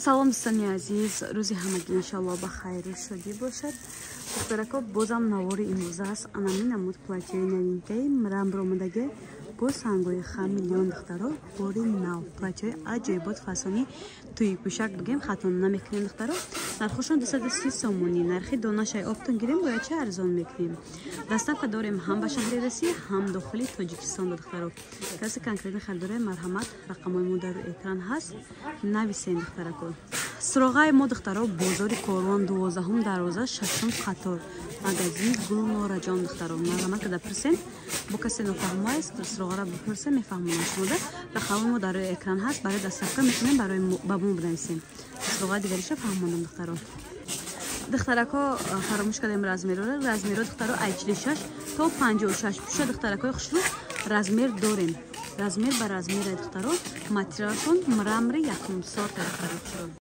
салом дӯстони азиз, рӯзи ҳамагӣ иншаллоҳ ба хайру шодӣ бошад. духтарако бозам навори имрӯза аст. Анамин намуд платьёи новинкаи рамбро омадаги бо сангои хам миллион духтаро бори нав платьёи аҷоибот фасони туи пӯшак бигем хато намекунем духтаро. Нархошон 230 сомонӣ. Нархи донашай оптон гирем бояд ча арзон мекунем. Доставка дорем ҳам ба шаҳри Россия, ҳам дохили Тоҷикистон духтаро. Каси конкретно харидоре марҳамат, рақамои мо дар экран ҳаст. Нависем духтарако. Суроғаи мо духтаро бозори Корвон 12 дарвоза 6 қатор. Магазин Гулнораҷон духтаро. Марҳамат када пирсем. Бо касе нофаҳмоаст, суроғара бипирсем мефаҳмонам шумода. Рақамои мо дар экран ҳаст. Барои доставка метавонем барои ба мо бинависем. Суроғаи дигариша фаҳмонам духтаро. духтарако фаромӯш кардем размеро духтаро 86 то 56 пӯша духтаракои хушрӯ размер дорем. Размер ба размер духтаро материалшон мрамри якум сорта духтаро.